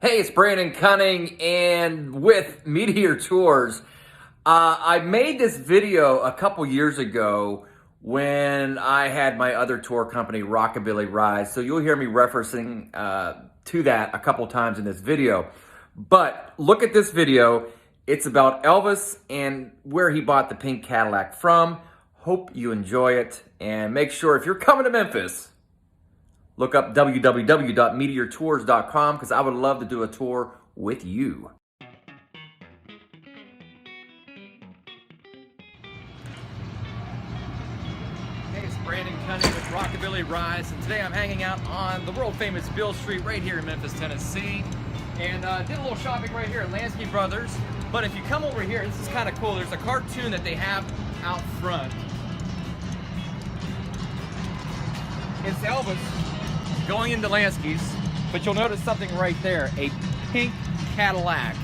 Hey, it's Brandon Cunning, and with Meteor Tours, I made this video a couple years ago when I had my other tour company, Rockabilly Rise. So you'll hear me referencing to that a couple times in this video. But look at this video. It's about Elvis and where he bought the pink Cadillac from. Hope you enjoy it, and make sure if you're coming to Memphis, look up www.meteortours.com because I would love to do a tour with you. Hey, it's Brandon Cunning with Rockabilly Rise, and today I'm hanging out on the world famous Bill Street right here in Memphis, Tennessee. And did a little shopping right here at Lansky Brothers. But if you come over here, this is kind of cool. There's a cartoon that they have out front. It's Elvis going into Lansky's, but you'll notice something right there, a pink Cadillac.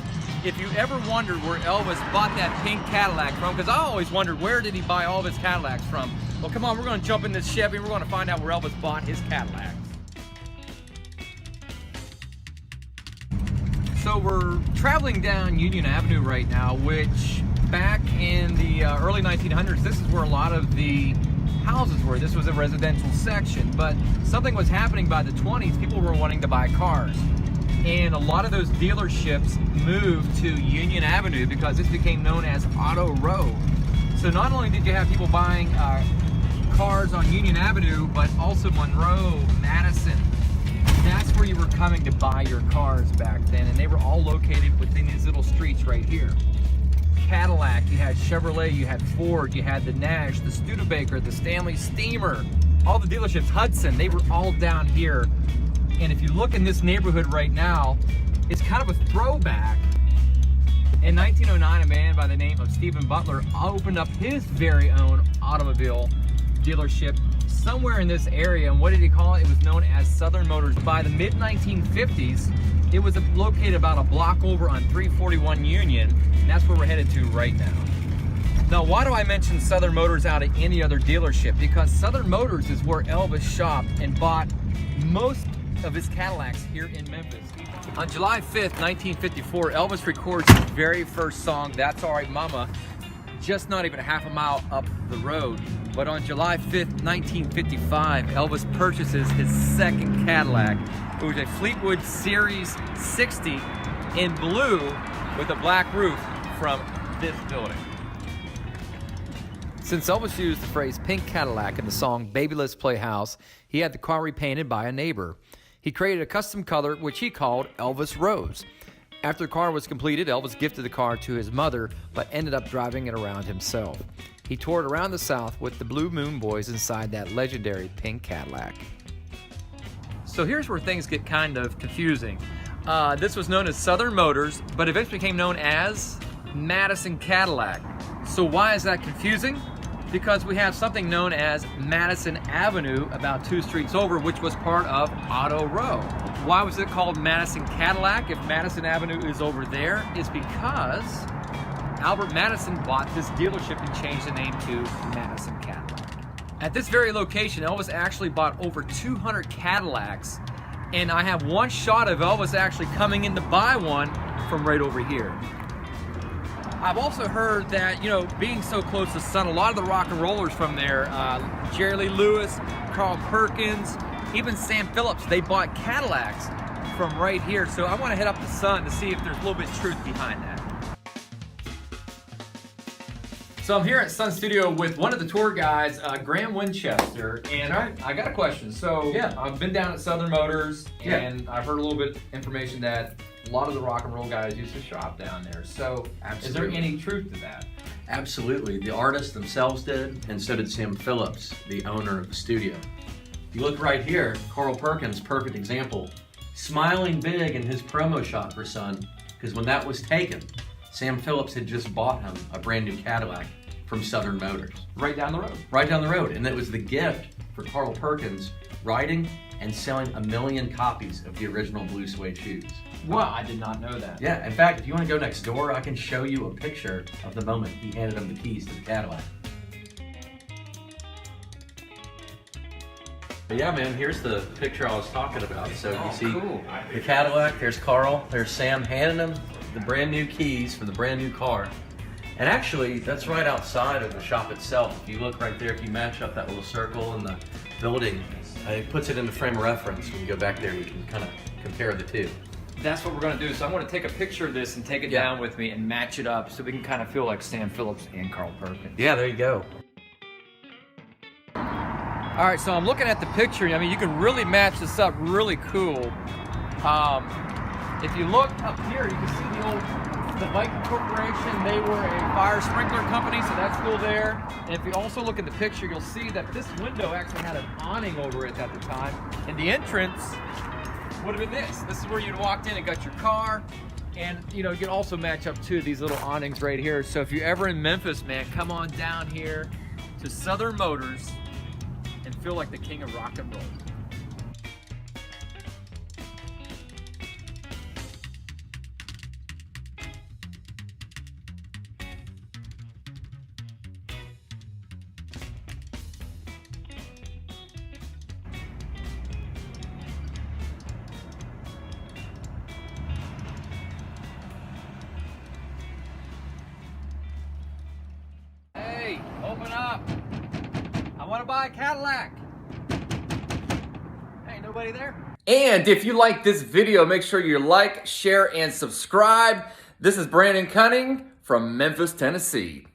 If you ever wondered where Elvis bought that pink Cadillac from, because I always wondered where did he buy all of his Cadillacs from. Well, come on, we're going to jump in this Chevy and we're going to find out where Elvis bought his Cadillacs. So we're traveling down Union Avenue right now, which back in the early 1900s, this is where a lot of the houses were. This was a residential section, but something was happening by the 20s. People were wanting to buy cars, and a lot of those dealerships moved to Union Avenue because this became known as Auto Row. So not only did you have people buying cars on Union Avenue, but also Monroe, Madison. That's where you were coming to buy your cars back then, and they were all located within these little streets right here. Cadillac, you had Chevrolet, you had Ford, you had the Nash, the Studebaker, the Stanley Steamer, all the dealerships, Hudson, they were all down here. And if you look in this neighborhood right now, it's kind of a throwback. In 1909, a man by the name of Stephen Butler opened up his very own automobile dealership somewhere in this area, and what did he call it? It was known as Southern Motors. By the mid-1950s, it was located about a block over on 341 Union, and that's where we're headed to right now. Now, why do I mention Southern Motors out of any other dealership? Because Southern Motors is where Elvis shopped and bought most of his Cadillacs here in Memphis. On July 5th, 1954, Elvis records his very first song, That's All Right Mama, just not even a half a mile up the road. But on July 5th, 1955, Elvis purchases his second Cadillac. It was a Fleetwood Series 60 in blue with a black roof from this building. Since Elvis used the phrase pink Cadillac in the song Baby Let's Play House, he had the car repainted by a neighbor. He created a custom color which he called Elvis Rose. After the car was completed, Elvis gifted the car to his mother, but ended up driving it around himself. He toured around the South with the Blue Moon Boys inside that legendary pink Cadillac. So here's where things get kind of confusing. This was known as Southern Motors, but eventually became known as Madison Cadillac. So why is that confusing? Because we have something known as Madison Avenue about 2 streets over, which was part of Auto Row. Why was it called Madison Cadillac if Madison Avenue is over there? It's because Albert Madison bought this dealership and changed the name to Madison Cadillac. At this very location, Elvis actually bought over 200 Cadillacs, and I have one shot of Elvis actually coming in to buy one from right over here. I've also heard that, you know, being so close to the sun, a lot of the rock and rollers from there, Jerry Lee Lewis, Carl Perkins, even Sam Phillips, they bought Cadillacs from right here. So I want to head up the Sun to see if there's a little bit of truth behind that. So I'm here at Sun Studio with one of the tour guys, Graham Winchester, and I got a question. So yeah, I've been down at Southern Motors, and I've heard a little bit of information that a lot of the rock and roll guys used to shop down there. So Is there any truth to that? Absolutely. The artists themselves did, and so did Sam Phillips, the owner of the studio. If you look right here, Carl Perkins, perfect example, smiling big in his promo shot for Sun, because when that was taken, Sam Phillips had just bought him a brand new Cadillac from Southern Motors. Right down the road. Right down the road, and that was the gift for Carl Perkins, writing and selling 1 million copies of the original blue suede shoes. Wow, I did not know that. Yeah, in fact, if you want to go next door, I can show you a picture of the moment he handed him the keys to the Cadillac. But yeah, man, here's the picture I was talking about. So you see cool. the Cadillac, there's Carl, there's Sam handing him the brand new keys for the brand new car. And actually, that's right outside of the shop itself. If you look right there, if you match up that little circle in the building, it puts it in the frame of reference. When you go back there, you can kind of compare the two. That's what we're gonna do. So I'm gonna take a picture of this and take it down with me and match it up so we can kind of feel like Sam Phillips and Carl Perkins. Yeah, there you go. All right, so I'm looking at the picture. I mean, you can really match this up really cool. If you look up here, you can see the Viking Corporation. They were a fire sprinkler company, so that's still there. And if you also look at the picture, you'll see that this window actually had an awning over it at the time. And the entrance would have been this. This is where you'd walked in and got your car. And you know, you can also match up to these little awnings right here. So if you're ever in Memphis, man, come on down here to Southern Motors and feel like the king of rock and roll. Hey, open up. I want to buy a Cadillac. Ain't nobody there. And if you like this video, make sure you like, share, and subscribe. This is Brandon Cunning from Memphis, Tennessee.